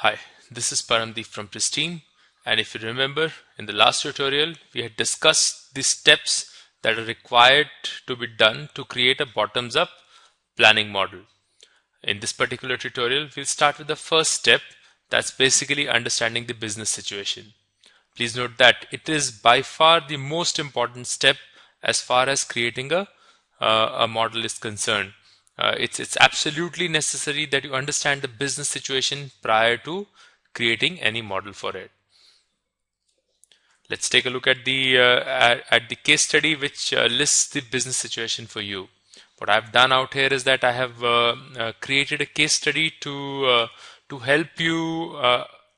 Hi, this is Paramdeep from Pristine, and if you remember in the last tutorial we had discussed the steps that are required to be done to create a bottoms-up planning model. In this particular tutorial we'll start with the first step, that's basically understanding the business situation. Please note that it is by far the most important step as far as creating a model is concerned. It's absolutely necessary that you understand the business situation prior to creating any model for it. Let's take a look at the case study which lists the business situation for you. What I've done out here is that I have created a case study to help you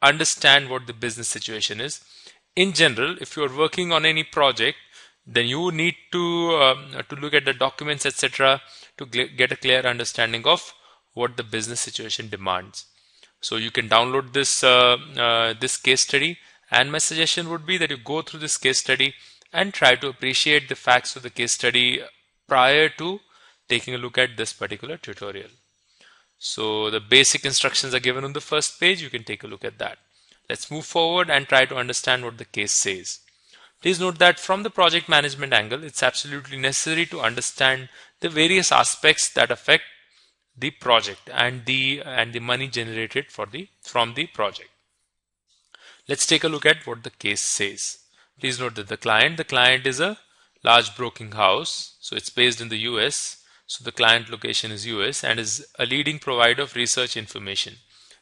understand what the business situation is. In general, if you're working on any project, then you need to look at the documents, etc., to get a clear understanding of what the business situation demands. So you can download this case study, and my suggestion would be that you go through this case study and try to appreciate the facts of the case study prior to taking a look at this particular tutorial. So the basic instructions are given on the first page. You can take a look at that. Let's move forward and try to understand what the case says. Please note that from the project management angle, it's absolutely necessary to understand the various aspects that affect the project and the money generated from the project. Let's take a look at what the case says. Please note that the client is a large broking house, so it's based in the US. So the client location is US and is a leading provider of research information.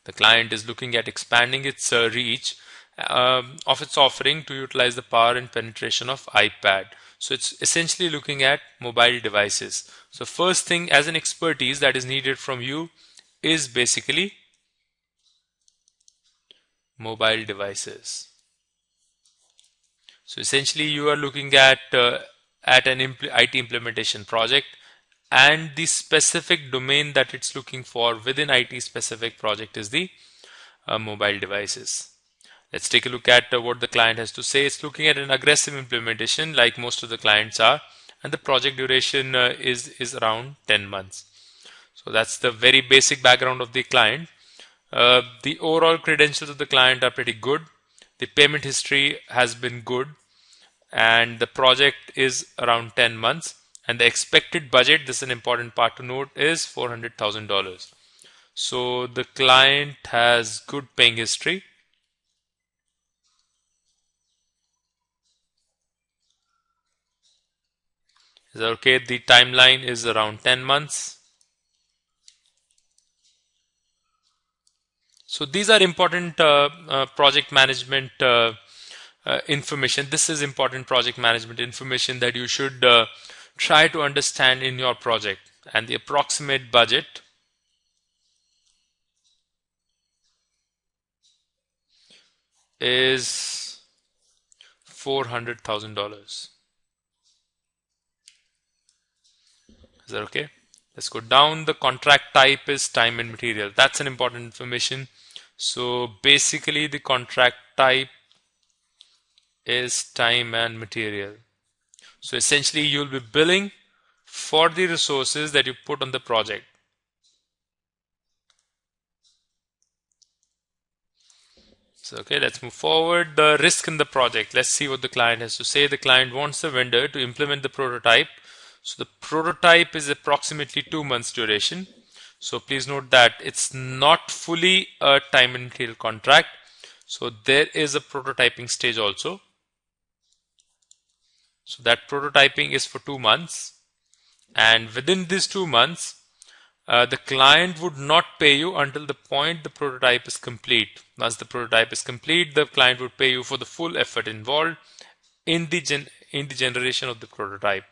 The client is looking at expanding its reach of its offering to utilize the power and penetration of iPad. So it's essentially looking at mobile devices. So first thing as an expertise that is needed from you is basically mobile devices. So essentially you are looking at an IT implementation project, and the specific domain that it's looking for within IT specific project is the mobile devices. Let's take a look at what the client has to say. It's looking at an aggressive implementation like most of the clients are, and the project duration is around 10 months. So that's the very basic background of the client. The overall credentials of the client are pretty good. The payment history has been good, and the project is around 10 months. And the expected budget, this is an important part to note, is $400,000. So the client has good paying history. Is that okay? The timeline is around 10 months. So these are important project management information. This is important project management information that you should try to understand in your project. And the approximate budget is $400,000. Is that okay? Let's go down. The contract type is time and material. That's an important information. So basically the contract type is time and material. So essentially you'll be billing for the resources that you put on the project. So okay, let's move forward. The risk in the project. Let's see what the client has to say. The client wants the vendor to implement the prototype. So the prototype is approximately 2 months duration. So please note that it's not fully a time and material contract. So there is a prototyping stage also. So that prototyping is for 2 months, and within these 2 months the client would not pay you until the point the prototype is complete. Once the prototype is complete, the client would pay you for the full effort involved in the generation of the prototype.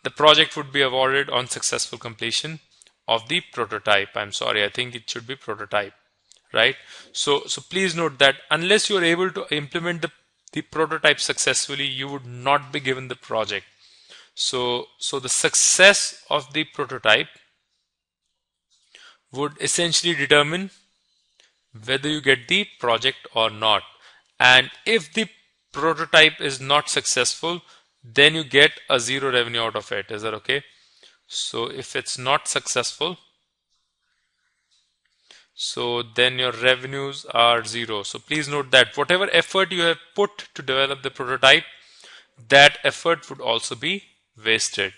The project would be awarded on successful completion of the prototype. I'm sorry, I think it should be prototype, right? So please note that unless you are able to implement the prototype successfully, you would not be given the project. So the success of the prototype would essentially determine whether you get the project or not. And if the prototype is not successful, then you get a zero revenue out of it. Is that okay? So if it's not successful, So then your revenues are zero. So please note that whatever effort you have put to develop the prototype, that effort would also be wasted.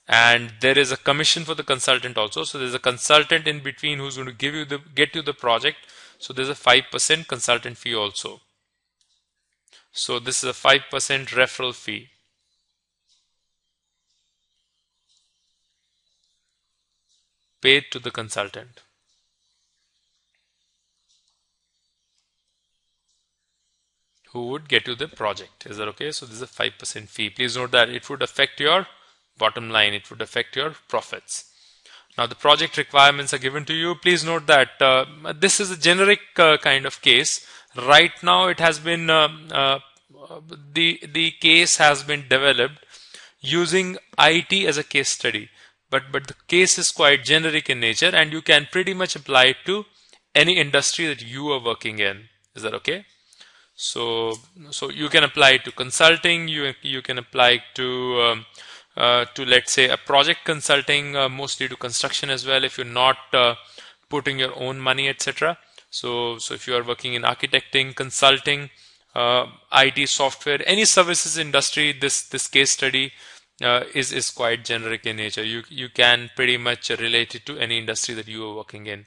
And there is a commission for the consultant also. So there's a consultant in between who's going to get you the project. So there's a 5% consultant fee also. So this is a 5% referral fee paid to the consultant who would get you the project. Is that okay? So this is a 5% fee. Please note that it would affect your bottom line. It would affect your profits. Now the project requirements are given to you. Please note that this is a generic kind of case. Right now it has been the case has been developed using IT as a case study, but the case is quite generic in nature, and you can pretty much apply it to any industry that you are working in. Is that okay? So you can apply it to consulting. You can apply it to let's say a project consulting, mostly to construction as well, if you're not putting your own money, etc. So if you are working in architecting, consulting, IT, software, any services industry, this case study is quite generic in nature. You can pretty much relate it to any industry that you are working in.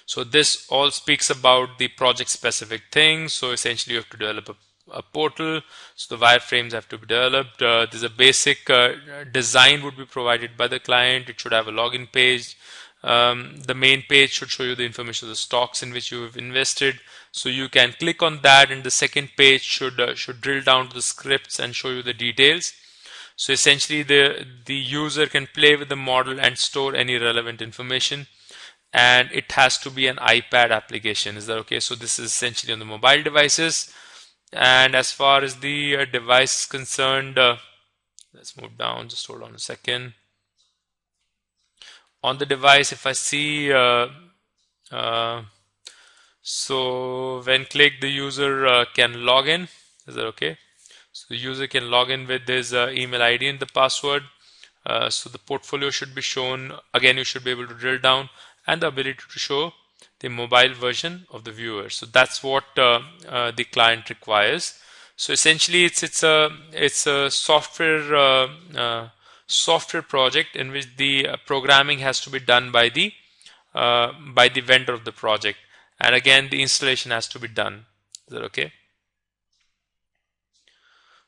So this all speaks about the project specific things. So essentially you have to develop a portal. So the wireframes have to be developed. There's a basic design would be provided by the client. It should have a login page. The main page should show you the information of the stocks in which you have invested. So you can click on that, and the second page should drill down to the scripts and show you the details. So essentially the user can play with the model and store any relevant information. And it has to be an iPad application. Is that okay? So this is essentially on the mobile devices. And as far as the device is concerned, let's move down. Just hold on a second. On the device, if I see, so when click, the user can log in. Is that okay? So the user can log in with his email ID and the password. So the portfolio should be shown. Again, you should be able to drill down, and the ability to show the mobile version of the viewer. So that's what the client requires. So essentially it's a software project in which the programming has to be done by the vendor of the project, and again the installation has to be done. Is that okay?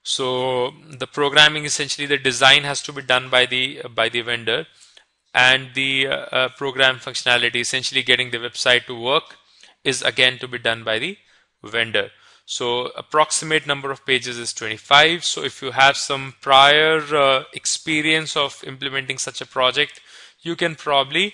So the programming, essentially the design has to be done by the vendor, and the program functionality, essentially getting the website to work, is again to be done by the vendor. So approximate number of pages is 25. So if you have some prior experience of implementing such a project, you can probably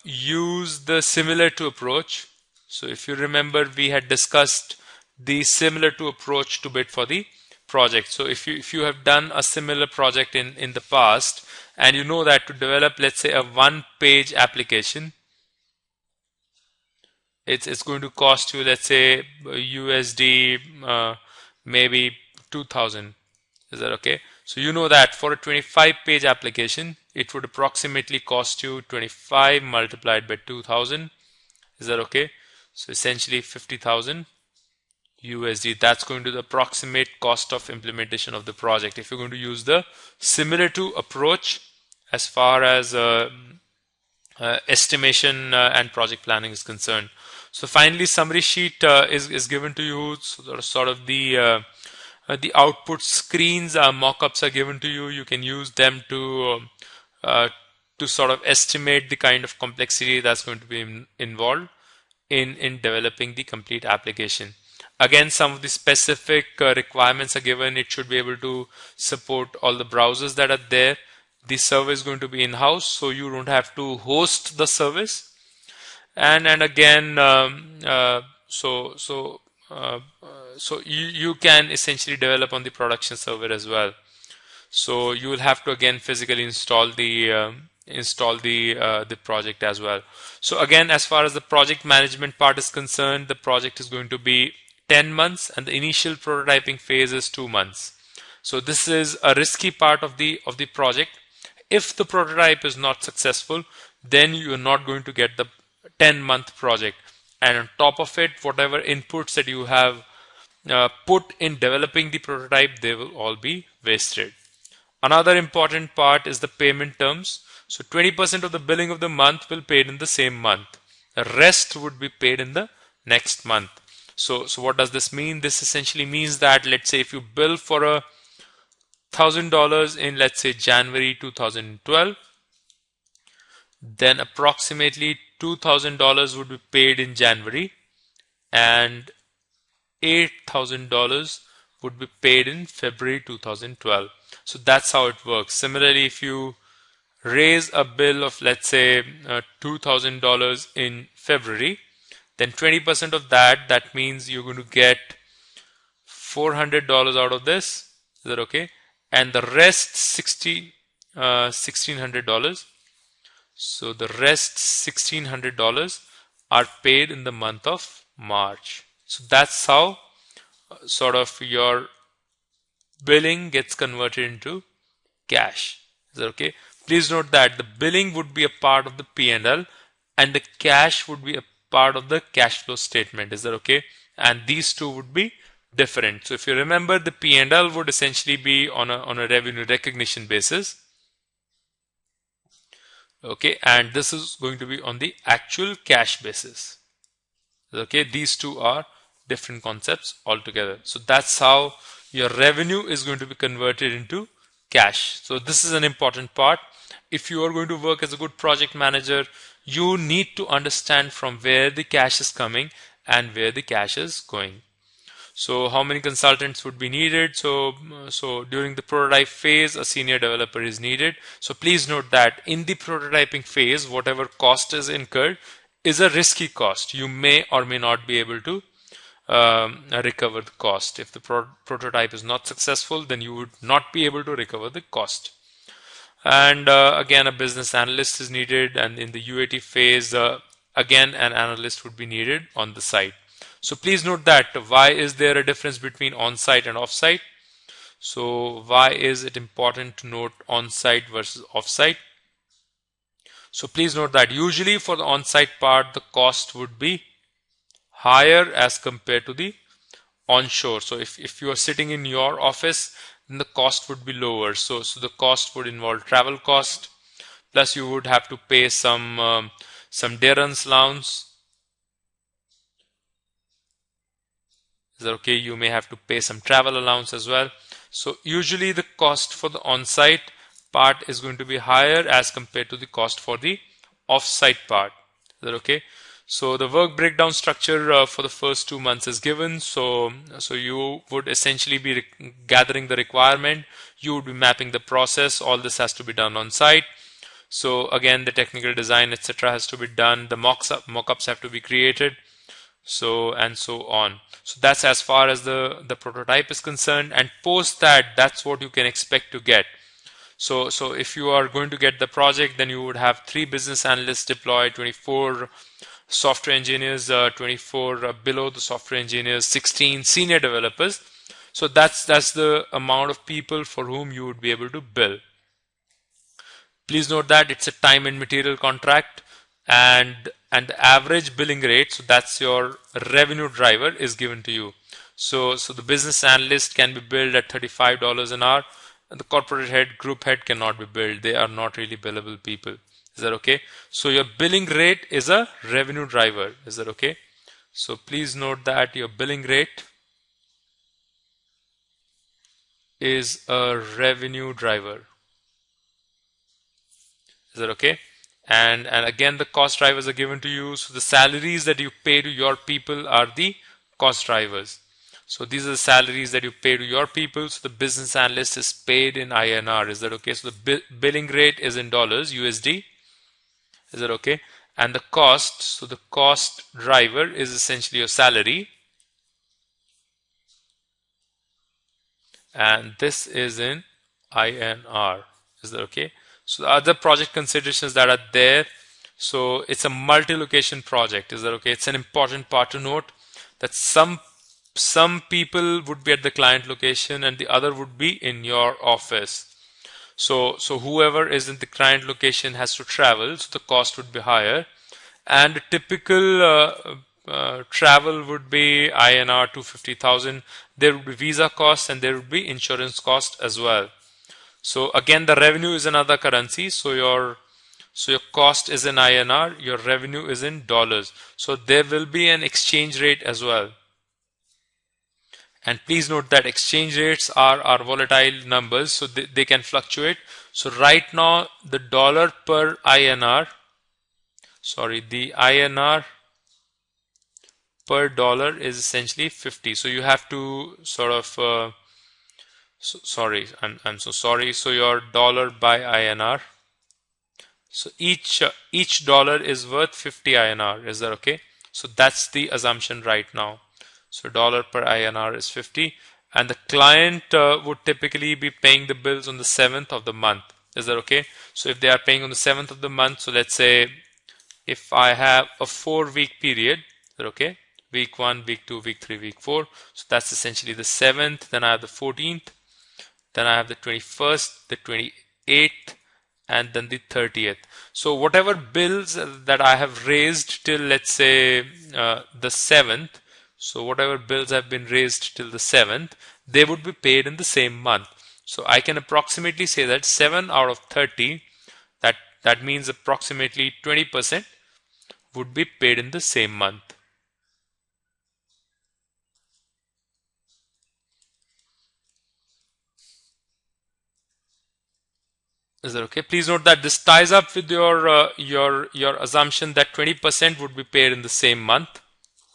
use the similar to approach. So if you remember, we had discussed the similar to approach to bid for the project. So if you have done a similar project in the past, and you know that to develop, let's say, a one-page application, it's going to cost you, let's say, USD maybe 2,000. Is that okay? So you know that for a 25-page application, it would approximately cost you 25 multiplied by 2,000. Is that okay? So essentially 50,000 USD. That's going to the approximate cost of implementation of the project, if you're going to use the similar to approach as far as estimation and project planning is concerned. So finally, summary sheet is given to you. So sort of the output screens, mock-ups are given to you. You can use them to sort of estimate the kind of complexity that's going to be involved in developing the complete application. Again, some of the specific requirements are given. It should be able to support all the browsers that are there. The server is going to be in-house, so you don't have to host the service. And again, so you can essentially develop on the production server as well. So you will have to again physically install the project as well. So again, as far as the project management part is concerned, the project is going to be 10 months, and the initial prototyping phase is 2 months. So this is a risky part of the project. If the prototype is not successful, then you're not going to get the 10-month project. And on top of it, whatever inputs that you have put in developing the prototype, they will all be wasted. Another important part is the payment terms. So 20% of the billing of the month will be paid in the same month. The rest would be paid in the next month. So what does this mean? This essentially means that, let's say if you bill for $1,000 in, let's say, January 2012, then approximately $2,000 would be paid in January and $8,000 would be paid in February 2012. So that's how it works. Similarly, if you raise a bill of, let's say, $2,000 in February, then 20% of that means you're going to get $400 out of this. Is that okay? And the rest $1,600. So the rest $1,600 are paid in the month of March. So that's how sort of your billing gets converted into cash. Is that okay? Please note that the billing would be a part of the P&L and the cash would be a part of the cash flow statement. Is that okay? And these two would be different. So if you remember, the P&L would essentially be on a revenue recognition basis. Okay, and this is going to be on the actual cash basis. Okay, these two are different concepts altogether. So that's how your revenue is going to be converted into cash. So this is an important part. If you are going to work as a good project manager, you need to understand from where the cash is coming and where the cash is going. So how many consultants would be needed? So during the prototype phase, a senior developer is needed. So please note that in the prototyping phase, whatever cost is incurred is a risky cost. You may or may not be able to recover the cost. If the prototype is not successful, then you would not be able to recover the cost. And again, a business analyst is needed, and in the UAT phase, again, an analyst would be needed on the site. So please note that why is there a difference between on-site and off-site? So why is it important to note on-site versus off-site? So please note that usually for the on-site part, the cost would be higher as compared to the onshore. So if you are sitting in your office, then the cost would be lower. So the cost would involve travel cost, plus you would have to pay some dearance allowance. Is that okay? You may have to pay some travel allowance as well. So usually the cost for the on-site part is going to be higher as compared to the cost for the off-site part. Is that okay? So the work breakdown structure for the first 2 months is given. So you would essentially be gathering the requirement. You would be mapping the process. All this has to be done on site. So again, the technical design, etc., has to be done. The mock-ups have to be created. So and so on. So that's as far as the prototype is concerned. And post that, that's what you can expect to get. So if you are going to get the project, then you would have 3 business analysts deployed, 24 software engineers, 24 below the software engineers, 16 senior developers. So that's the amount of people for whom you would be able to bill. Please note that it's a time and material contract, and the average billing rate, so that's your revenue driver, is given to you. So the business analyst can be billed at $35 an hour, and the corporate head, group head cannot be billed. They are not really billable people. Is that okay? So your billing rate is a revenue driver. Is that okay? So please note that your billing rate is a revenue driver. Is that okay? And again, the cost drivers are given to you. So the salaries that you pay to your people are the cost drivers. So these are the salaries that you pay to your people. So the business analyst is paid in INR. Is that okay? So the billing rate is in dollars, USD. Is that okay? And the cost, so the cost driver is essentially your salary. And this is in INR. Is that okay? So the other project considerations that are there, so it's a multi-location project. Is that okay? It's an important part to note that some people would be at the client location and the other would be in your office. So whoever is in the client location has to travel, so the cost would be higher. And a typical travel would be INR 250,000. There would be visa costs and there would be insurance cost as well. So again, the revenue is another currency. So your cost is in INR, your revenue is in dollars. So there will be an exchange rate as well. And please note that exchange rates are volatile numbers, so they can fluctuate. So right now, the dollar per INR, the INR per dollar is essentially 50. So you have to sort of, I'm so sorry. So your dollar by INR. So each dollar is worth 50 INR. Is that okay? So that's the assumption right now. So dollar per INR is 50, and the client would typically be paying the bills on the 7th of the month. Is that okay? So if they are paying on the 7th of the month, so let's say if I have a 4-week period, is that okay? Week 1, week 2, week 3, week 4. So that's essentially the 7th. Then I have the 14th. Then I have the 21st, the 28th, and then the 30th. So whatever bills that I have raised till, let's say, the 7th, so whatever bills have been raised till the 7th, they would be paid in the same month. So I can approximately say that 7 out of 30, that means approximately 20% would be paid in the same month. Is that okay? Please note that this ties up with your assumption that 20% would be paid in the same month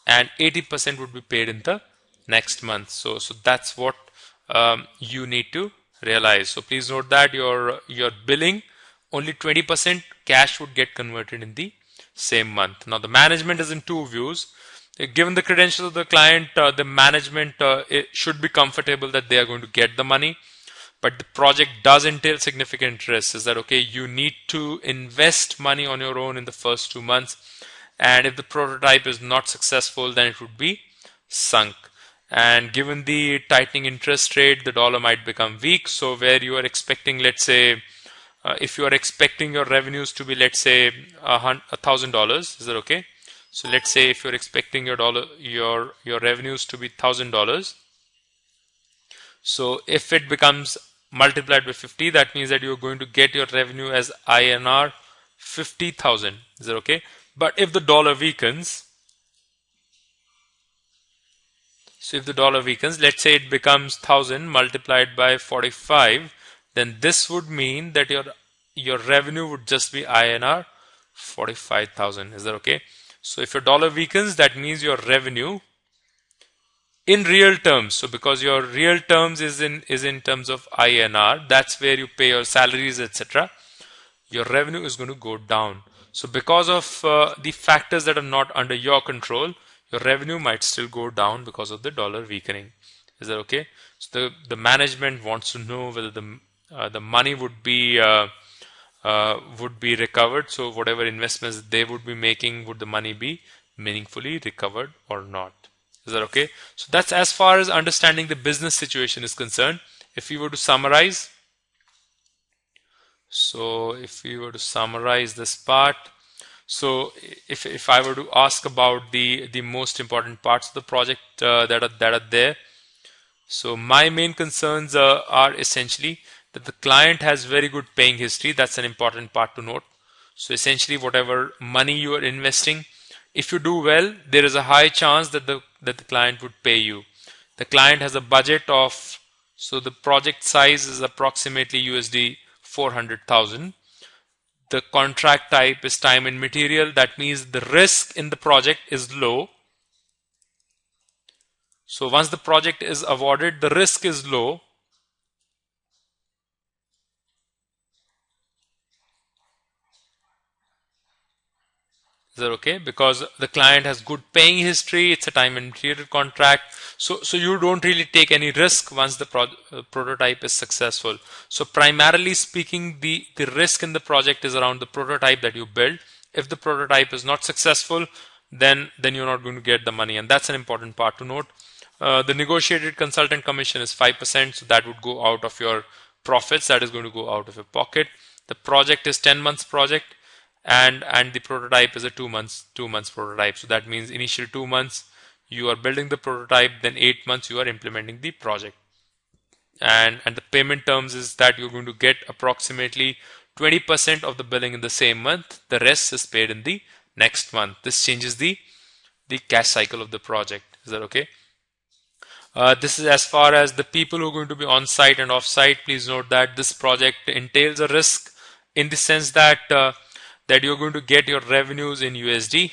and 80% would be paid in the next month. So that's what you need to realize. So please note that your billing, only 20% cash would get converted in the same month. Now the management is in two views. Given the credentials of the client, the management it should be comfortable that they are going to get the money. But the project does entail significant risks. Is that okay? You need to invest money on your own in the first 2 months. And if the prototype is not successful, then it would be sunk. And given the tightening interest rate, the dollar might become weak. So where you are expecting, let's say, if you are expecting your revenues to be, let's say, $1,000, is that okay? So let's say if you're expecting your revenues to be $1,000. So if it becomes multiplied by 50, that means that you're going to get your revenue as INR 50,000. Is that okay? But if the dollar weakens, so if the dollar weakens, let's say it becomes 1,000 multiplied by 45, then this would mean that your revenue would just be INR 45,000. Is that okay? So if your dollar weakens, that means your revenue in real terms. So because your real terms is in terms of INR, that's where you pay your salaries, etc. Your revenue is going to go down. So because of the factors that are not under your control, your revenue might still go down because of the dollar weakening. Is that okay? So the management wants to know whether the money would be recovered. So whatever investments they would be making, would the money be meaningfully recovered or not? Is that okay? So that's as far as understanding the business situation is concerned. If we were to summarize, this part, so if I were to ask about the most important parts of the project that are there, so my main concerns are essentially that the client has very good paying history. That's an important part to note. So essentially, whatever money you are investing, if you do well, there is a high chance that the client would pay you. The client has a budget of, so the project size is approximately USD 400,000. The contract type is time and material. That means the risk in the project is low. So once the project is awarded, the risk is low. Is that okay? Because the client has good paying history, it's a time and material contract. So you don't really take any risk once the prototype is successful. So primarily speaking, the risk in the project is around the prototype that you build. If the prototype is not successful, then you're not going to get the money, and that's an important part to note. The negotiated consultant commission is 5%, so that would go out of your profits that is going to go out of your pocket. The project is 10 months project, and the prototype is a 2 months prototype. So that means initial 2 months you are building the prototype, then 8 months you are implementing the project. And the payment terms is that you're going to get approximately 20% of the billing in the same month. The rest is paid in the next month. This changes the cash cycle of the project. Is that okay? This is as far as the people who are going to be on site and off site. Please note that this project entails a risk in the sense that that you're going to get your revenues in USD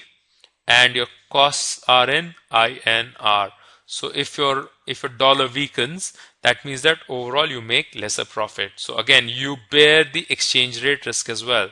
and your costs are in INR. So if your dollar weakens, that means that overall you make lesser profit. So again, you bear the exchange rate risk as well.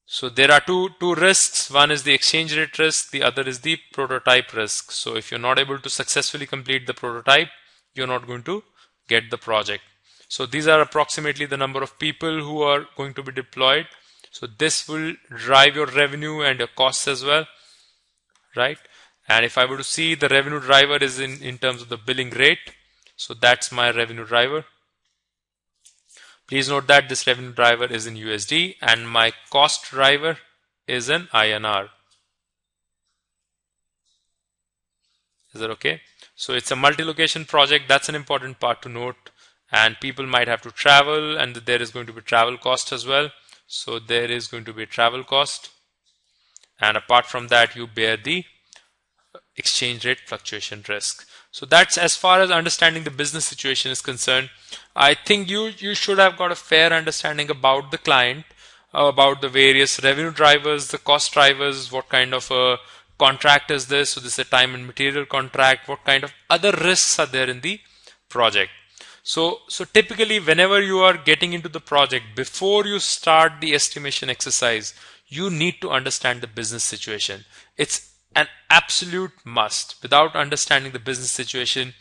So there are two risks. One is the exchange rate risk, the other is the prototype risk. So if you're not able to successfully complete the prototype, you're not going to get the project. So these are approximately the number of people who are going to be deployed. So this will drive your revenue and your costs as well, right? And if I were to see, the revenue driver is in terms of the billing rate. So that's my revenue driver. Please note that this revenue driver is in USD and my cost driver is in INR. Is that okay? So it's a multi-location project. That's an important part to note. And people might have to travel, and there is going to be travel cost as well. So there is going to be a travel cost. And apart from that, you bear the exchange rate fluctuation risk. So that's as far as understanding the business situation is concerned. I think you should have got a fair understanding about the client, about the various revenue drivers, the cost drivers, what kind of a contract is this. So this is a time and material contract. What kind of other risks are there in the project? So typically whenever you are getting into the project, before you start the estimation exercise, you need to understand the business situation. It's an absolute must. Without understanding the business situation,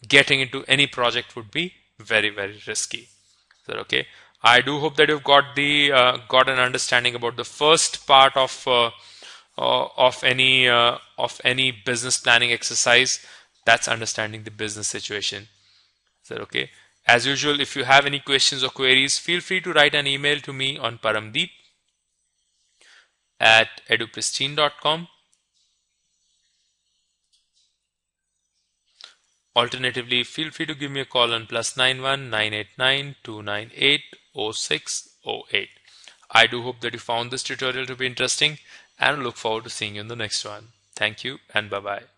getting into any project would be very, very risky. Is that okay? I do hope that you've got an understanding about the first part of any business planning exercise. That's understanding the business situation. Is that okay? As usual, if you have any questions or queries, feel free to write an email to me on paramdeep@edupristine.com. Alternatively, feel free to give me a call on +91 989 298 0608. I do hope that you found this tutorial to be interesting and look forward to seeing you in the next one. Thank you and bye-bye.